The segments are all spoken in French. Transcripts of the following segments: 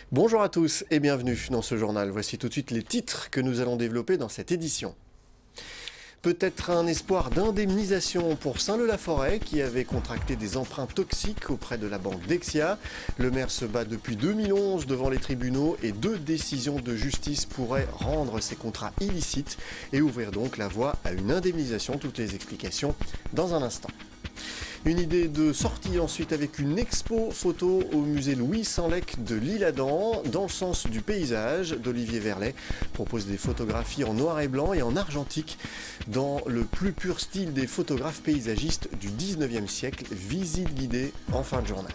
Bonjour à tous et bienvenue dans ce journal. Voici tout de suite les titres que nous allons développer dans cette édition. Peut-être un espoir d'indemnisation pour Saint-Leu-la-Forêt qui avait contracté des emprunts toxiques auprès de la banque Dexia. Le maire se bat depuis 2011 devant les tribunaux et 2 décisions de justice pourraient rendre ces contrats illicites et ouvrir donc la voie à une indemnisation. Toutes les explications dans un instant. Une idée de sortie ensuite avec une expo photo au musée Louis Sanlec de l'Isle-Adam, dans le sens du paysage d'Olivier Verlet. Propose des photographies en noir et blanc et en argentique dans le plus pur style des photographes paysagistes du 19e siècle. Visite guidée en fin de journal.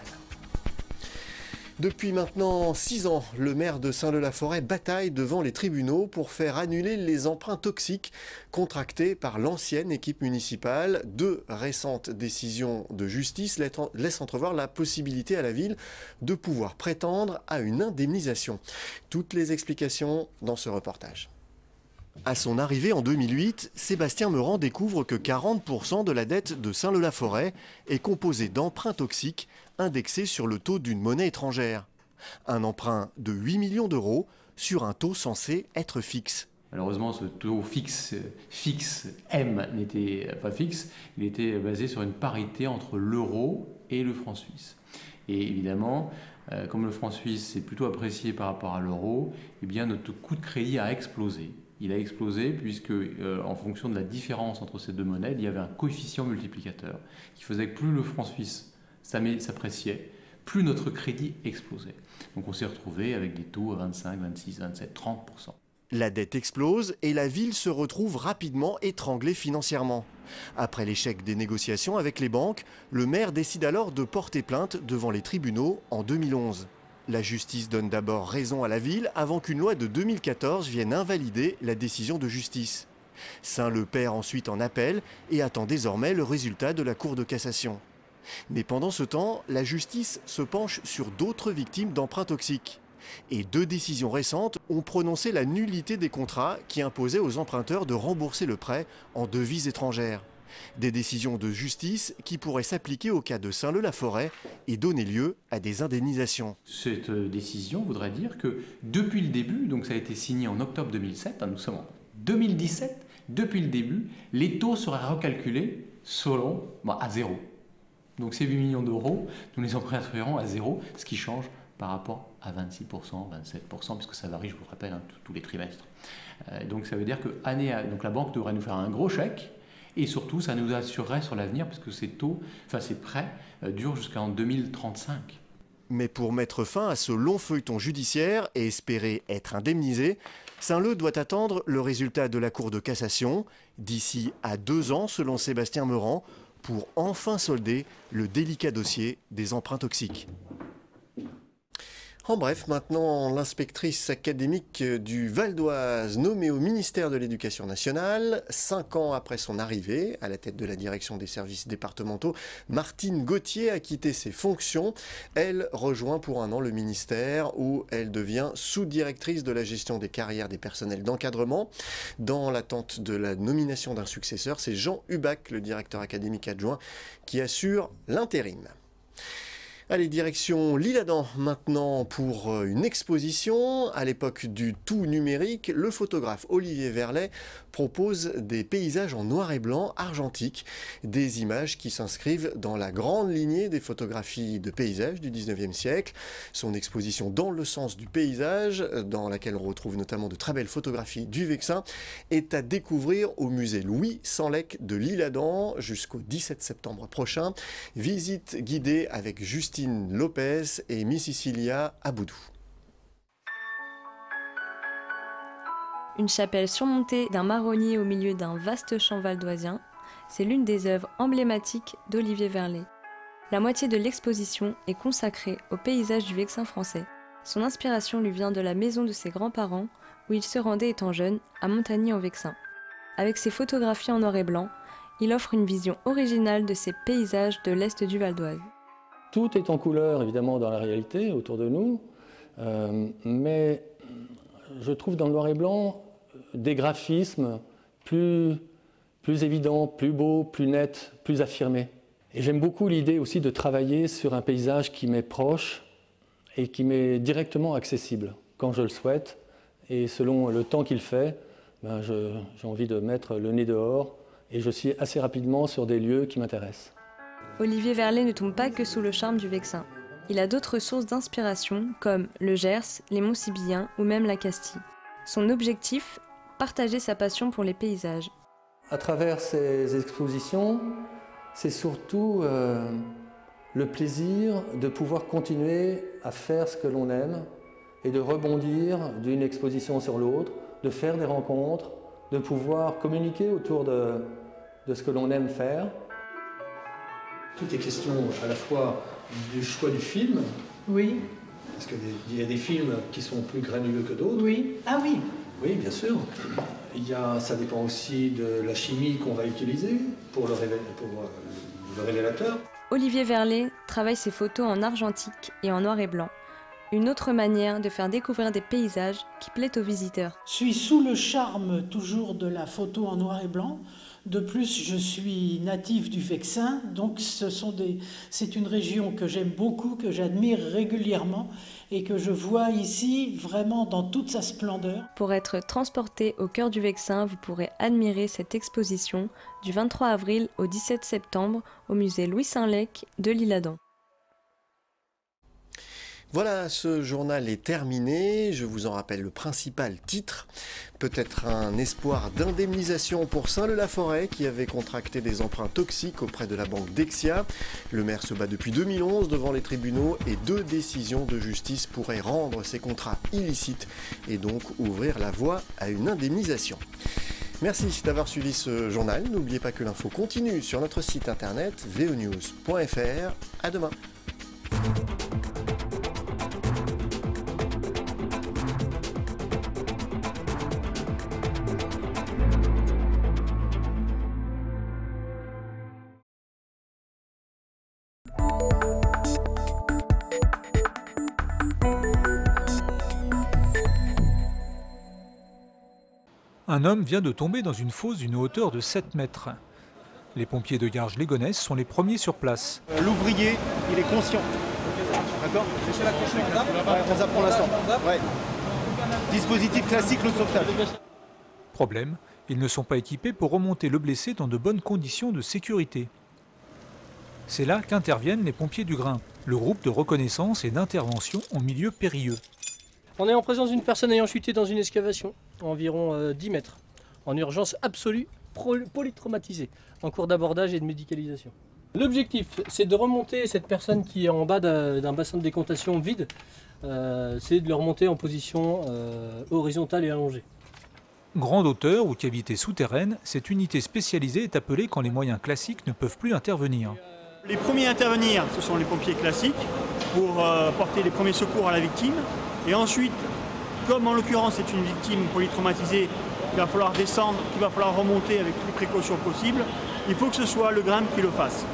Depuis maintenant 6 ans, le maire de Saint-Leu-la-Forêt bataille devant les tribunaux pour faire annuler les emprunts toxiques contractés par l'ancienne équipe municipale. 2 récentes décisions de justice laissent entrevoir la possibilité à la ville de pouvoir prétendre à une indemnisation. Toutes les explications dans ce reportage. À son arrivée en 2008, Sébastien Meurant découvre que 40% de la dette de Saint-Leu-la-Forêt est composée d'emprunts toxiques indexés sur le taux d'une monnaie étrangère. Un emprunt de 8 millions d'euros sur un taux censé être fixe. Malheureusement, ce taux fixe M n'était pas fixe, il était basé sur une parité entre l'euro et le franc suisse. Et évidemment, comme le franc suisse est plutôt apprécié par rapport à l'euro, eh bien notre coût de crédit a explosé. Il a explosé puisque, en fonction de la différence entre ces 2 monnaies, il y avait un coefficient multiplicateur qui faisait que plus le franc suisse s'appréciait, plus notre crédit explosait. Donc on s'est retrouvé avec des taux à 25, 26, 27, 30%. La dette explose et la ville se retrouve rapidement étranglée financièrement. Après l'échec des négociations avec les banques, le maire décide alors de porter plainte devant les tribunaux en 2011. La justice donne d'abord raison à la ville avant qu'une loi de 2014 vienne invalider la décision de justice. Saint-Leu perd ensuite en appel et attend désormais le résultat de la Cour de cassation. Mais pendant ce temps, la justice se penche sur d'autres victimes d'emprunts toxiques. Et 2 décisions récentes ont prononcé la nullité des contrats qui imposaient aux emprunteurs de rembourser le prêt en devises étrangères. Des décisions de justice qui pourraient s'appliquer au cas de Saint-Leu-la-Forêt et donner lieu à des indemnisations. Cette décision voudrait dire que depuis le début, donc ça a été signé en octobre 2007, nous sommes en 2017, depuis le début, les taux seraient recalculés selon à 0. Donc ces 8 millions d'euros, nous les emprunterons à 0, ce qui change par rapport à 26%, 27%, puisque ça varie, je vous le rappelle, tous les trimestres. Donc ça veut dire que donc la banque devrait nous faire un gros chèque, et surtout ça nous assurerait sur l'avenir, puisque ces prêts durent jusqu'en 2035. Mais pour mettre fin à ce long feuilleton judiciaire et espérer être indemnisé, Saint-Leu doit attendre le résultat de la Cour de cassation, d'ici à 2 ans selon Sébastien Meurant, pour enfin solder le délicat dossier des emprunts toxiques. En bref, maintenant, l'inspectrice académique du Val d'Oise, nommée au ministère de l'Éducation nationale, 5 ans après son arrivée à la tête de la direction des services départementaux, Martine Gauthier a quitté ses fonctions. Elle rejoint pour 1 an le ministère où elle devient sous-directrice de la gestion des carrières des personnels d'encadrement. Dans l'attente de la nomination d'un successeur, c'est Jean Hubac, le directeur académique adjoint, qui assure l'intérim. Allez, direction l'Isle-Adam maintenant pour une exposition. À l'époque du tout numérique, le photographe Olivier Verlet propose des paysages en noir et blanc argentique, des images qui s'inscrivent dans la grande lignée des photographies de paysages du 19e siècle. Son exposition Dans le sens du paysage, dans laquelle on retrouve notamment de très belles photographies du Vexin, est à découvrir au musée Louis Sanlec de l'Isle-Adam jusqu'au 17 septembre prochain. Visite guidée avec Justine Lopez et Miss Cecilia Aboudou. Une chapelle surmontée d'un marronnier au milieu d'un vaste champ valdoisien, c'est l'une des œuvres emblématiques d'Olivier Verlet. La moitié de l'exposition est consacrée au paysage du Vexin français. Son inspiration lui vient de la maison de ses grands-parents, où il se rendait étant jeune, à Montagny-en-Vexin. Avec ses photographies en noir et blanc, il offre une vision originale de ces paysages de l'Est du Val d'Oise. Tout est en couleur, évidemment, dans la réalité, autour de nous, mais je trouve dans le noir et blanc des graphismes plus évidents, plus beaux, plus nets, plus affirmés. Et j'aime beaucoup l'idée aussi de travailler sur un paysage qui m'est proche et qui m'est directement accessible quand je le souhaite. Et selon le temps qu'il fait, j'ai envie de mettre le nez dehors et je suis assez rapidement sur des lieux qui m'intéressent. Olivier Verlet ne tombe pas que sous le charme du Vexin. Il a d'autres sources d'inspiration comme le Gers, les Monts Sibyllins ou même la Castille. Son objectif, partager sa passion pour les paysages. À travers ces expositions, c'est surtout le plaisir de pouvoir continuer à faire ce que l'on aime et de rebondir d'une exposition sur l'autre, de faire des rencontres, de pouvoir communiquer autour de ce que l'on aime faire. Tout est question à la fois du choix du film. Oui. Parce qu'il y a des films qui sont plus granuleux que d'autres. Oui. Ah oui. Oui, bien sûr. Ça dépend aussi de la chimie qu'on va utiliser pour le révélateur. Olivier Verlet travaille ses photos en argentique et en noir et blanc. Une autre manière de faire découvrir des paysages qui plaît aux visiteurs. Je suis sous le charme toujours de la photo en noir et blanc. De plus, je suis natif du Vexin, donc c'est une région que j'aime beaucoup, que j'admire régulièrement et que je vois ici vraiment dans toute sa splendeur. Pour être transporté au cœur du Vexin, vous pourrez admirer cette exposition du 23 avril au 17 septembre au musée Louis Saint-Lec de l'Isle-Adam. Voilà, ce journal est terminé. Je vous en rappelle le principal titre. Peut-être un espoir d'indemnisation pour Saint-Leu-la-Forêt qui avait contracté des emprunts toxiques auprès de la banque Dexia. Le maire se bat depuis 2011 devant les tribunaux et 2 décisions de justice pourraient rendre ces contrats illicites et donc ouvrir la voie à une indemnisation. Merci d'avoir suivi ce journal. N'oubliez pas que l'info continue sur notre site internet vonews.fr. À demain. Un homme vient de tomber dans une fosse d'une hauteur de 7 mètres. Les pompiers de Garges-les-Gonesse sont les premiers sur place. L'ouvrier, il est conscient. D'accord ? On zappe pour l'instant. Ouais. Dispositif classique, l'eau de sauvetage. Problème, ils ne sont pas équipés pour remonter le blessé dans de bonnes conditions de sécurité. C'est là qu'interviennent les pompiers du Grimpe, le groupe de reconnaissance et d'intervention en milieu périlleux. On est en présence d'une personne ayant chuté dans une excavation, environ 10 mètres, en urgence absolue, polytraumatisée, en cours d'abordage et de médicalisation. L'objectif, c'est de remonter cette personne qui est en bas d'un bassin de décontation vide, c'est de le remonter en position horizontale et allongée. Grande hauteur ou cavité souterraine, cette unité spécialisée est appelée quand les moyens classiques ne peuvent plus intervenir. Les premiers à intervenir, ce sont les pompiers classiques, pour porter les premiers secours à la victime. Et ensuite, comme en l'occurrence c'est une victime polytraumatisée, il va falloir descendre, il va falloir remonter avec toutes les précautions possibles, il faut que ce soit le Grimpe qui le fasse.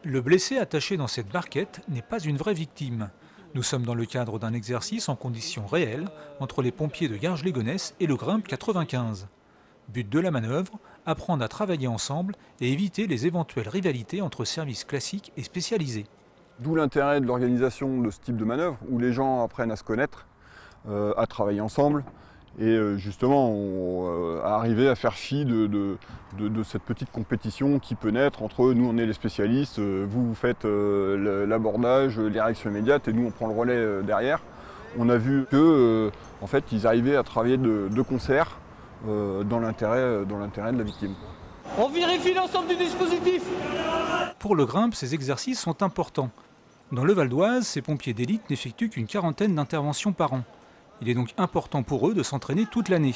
Le blessé attaché dans cette barquette n'est pas une vraie victime. Nous sommes dans le cadre d'un exercice en conditions réelles entre les pompiers de Garges-les-Gonesse et le Grimpe 95. But de la manœuvre, apprendre à travailler ensemble et éviter les éventuelles rivalités entre services classiques et spécialisés. D'où l'intérêt de l'organisation de ce type de manœuvre, où les gens apprennent à se connaître, à travailler ensemble, et justement à arriver à faire fi de cette petite compétition qui peut naître entre nous, on est les spécialistes, vous faites l'abordage, les réactions immédiates, et nous on prend le relais derrière. On a vu que en fait, ils arrivaient à travailler de concert dans l'intérêt de la victime. On vérifie l'ensemble du dispositif. Pour le Grimpe, ces exercices sont importants. Dans le Val d'Oise, ces pompiers d'élite n'effectuent qu'une quarantaine d'interventions par an. Il est donc important pour eux de s'entraîner toute l'année.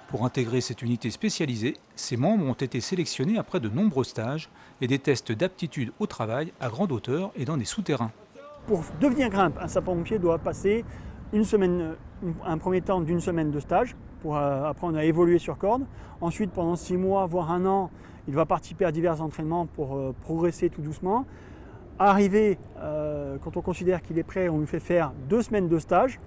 Pour intégrer cette unité spécialisée, ses membres ont été sélectionnés après de nombreux stages et des tests d'aptitude au travail à grande hauteur et dans des souterrains. Pour devenir Grimpe, un sapeur-pompier doit passer un premier temps d'une semaine de stage pour apprendre à évoluer sur corde. Ensuite, pendant 6 mois, voire 1 an, il va participer à divers entraînements pour progresser tout doucement. Arrivé, quand on considère qu'il est prêt, on lui fait faire 2 semaines de stage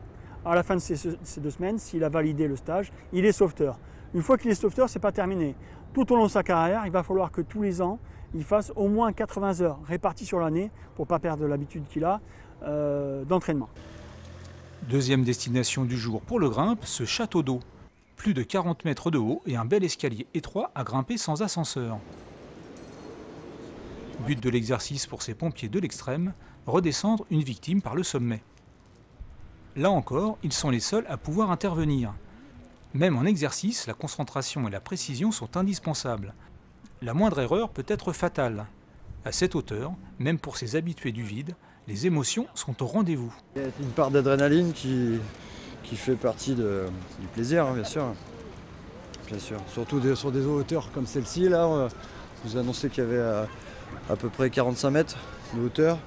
à la fin de ces 2 semaines, s'il a validé le stage, il est sauveteur. Une fois qu'il est sauveteur, ce n'est pas terminé. Tout au long de sa carrière, il va falloir que tous les ans, il fasse au moins 80 heures réparties sur l'année pour ne pas perdre l'habitude qu'il a d'entraînement. Deuxième destination du jour pour le grimpe, ce château d'eau. Plus de 40 mètres de haut et un bel escalier étroit à grimper sans ascenseur. But de l'exercice pour ces pompiers de l'extrême, redescendre une victime par le sommet. Là encore, ils sont les seuls à pouvoir intervenir. Même en exercice, la concentration et la précision sont indispensables. La moindre erreur peut être fatale. À cette hauteur, même pour ces habitués du vide, les émotions sont au rendez-vous. Il y a une part d'adrénaline qui fait partie du plaisir, hein, bien sûr. Bien sûr. Surtout sur des hauteurs comme celle-ci, là, je vous annonçais qu'il y avait à peu près 45 mètres de hauteur.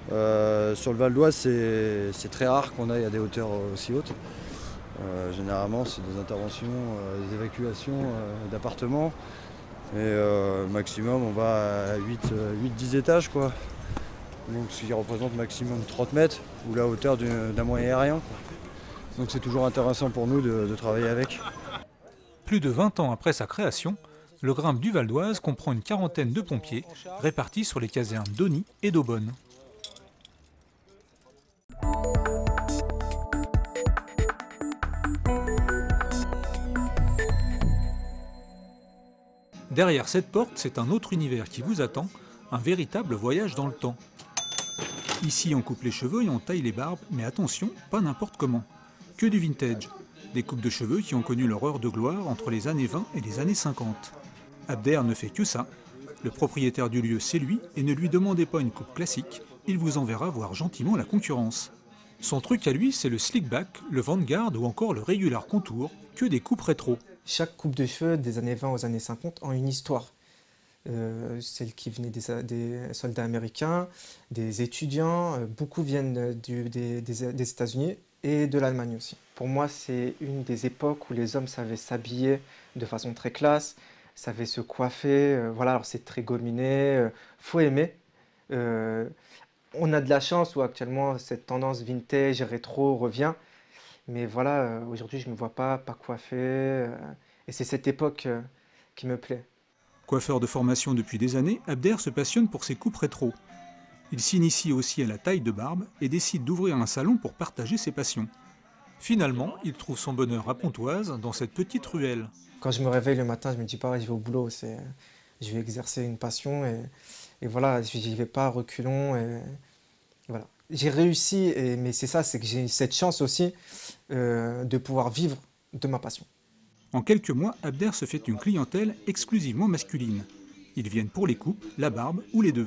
Sur le Val d'Oise, c'est très rare qu'on aille à des hauteurs aussi hautes. Généralement, c'est des interventions, des évacuations d'appartements. Et maximum, on va à 8-10 étages, quoi. Donc, ce qui représente maximum 30 mètres, ou la hauteur d'un moyen aérien. Donc c'est toujours intéressant pour nous de travailler avec. Plus de 20 ans après sa création, le grimpe du Val d'Oise comprend une quarantaine de pompiers répartis sur les casernes d'Auny et d'Aubonne. Derrière cette porte, c'est un autre univers qui vous attend, un véritable voyage dans le temps. Ici, on coupe les cheveux et on taille les barbes, mais attention, pas n'importe comment. Que du vintage, des coupes de cheveux qui ont connu leur heure de gloire entre les années 20 et les années 50. Abder ne fait que ça. Le propriétaire du lieu, c'est lui, et ne lui demandez pas une coupe classique, il vous enverra voir gentiment la concurrence. Son truc à lui, c'est le slickback, le Vanguard ou encore le Regular Contour, que des coupes rétro. Chaque coupe de cheveux des années 20 aux années 50 ont une histoire. Celles qui venaient des soldats américains, des étudiants, beaucoup viennent des États-Unis et de l'Allemagne aussi. Pour moi, c'est une des époques où les hommes savaient s'habiller de façon très classe, savaient se coiffer, voilà, alors c'est très gominé, faut aimer. On a de la chance où actuellement cette tendance vintage, rétro revient, mais voilà, aujourd'hui je ne me vois pas coiffé, et c'est cette époque qui me plaît. Coiffeur de formation depuis des années, Abder se passionne pour ses coupes rétro. Il s'initie aussi à la taille de barbe et décide d'ouvrir un salon pour partager ses passions. Finalement, il trouve son bonheur à Pontoise, dans cette petite ruelle. Quand je me réveille le matin, je me dis pas je vais au boulot, je vais exercer une passion et voilà, j'y vais pas à reculons. Et voilà. J'ai réussi, mais c'est ça, c'est que j'ai cette chance aussi de pouvoir vivre de ma passion. En quelques mois, Abder se fait une clientèle exclusivement masculine. Ils viennent pour les coupes, la barbe ou les deux.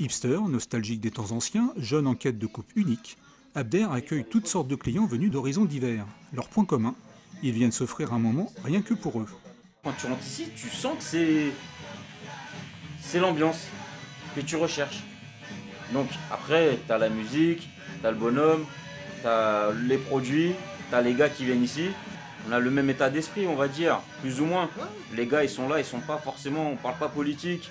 Hipster, nostalgique des temps anciens, jeune en quête de coupe unique, Abder accueille toutes sortes de clients venus d'horizons divers. Leur point commun, ils viennent s'offrir un moment rien que pour eux. Quand tu rentres ici, tu sens que c'est l'ambiance que tu recherches. Donc après, tu as la musique, tu as le bonhomme, tu as les produits, tu as les gars qui viennent ici. On a le même état d'esprit, on va dire, plus ou moins. Les gars, ils sont là, ils sont pas forcément, on parle pas politique.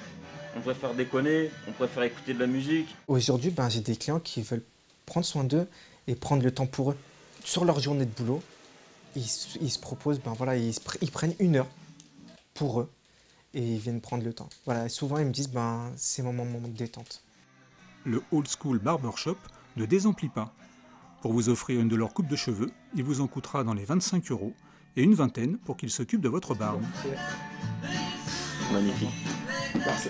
On préfère déconner, on préfère écouter de la musique. Aujourd'hui, j'ai des clients qui veulent prendre soin d'eux et prendre le temps pour eux. Sur leur journée de boulot, ils se proposent, voilà, ils prennent 1 heure pour eux et ils viennent prendre le temps. Voilà, et souvent, ils me disent, c'est mon moment de détente. Le Old School Barbershop ne désemplit pas. Pour vous offrir une de leurs coupes de cheveux, il vous en coûtera dans les 25 € et une vingtaine pour qu'ils s'occupent de votre barbe. Magnifique. Merci.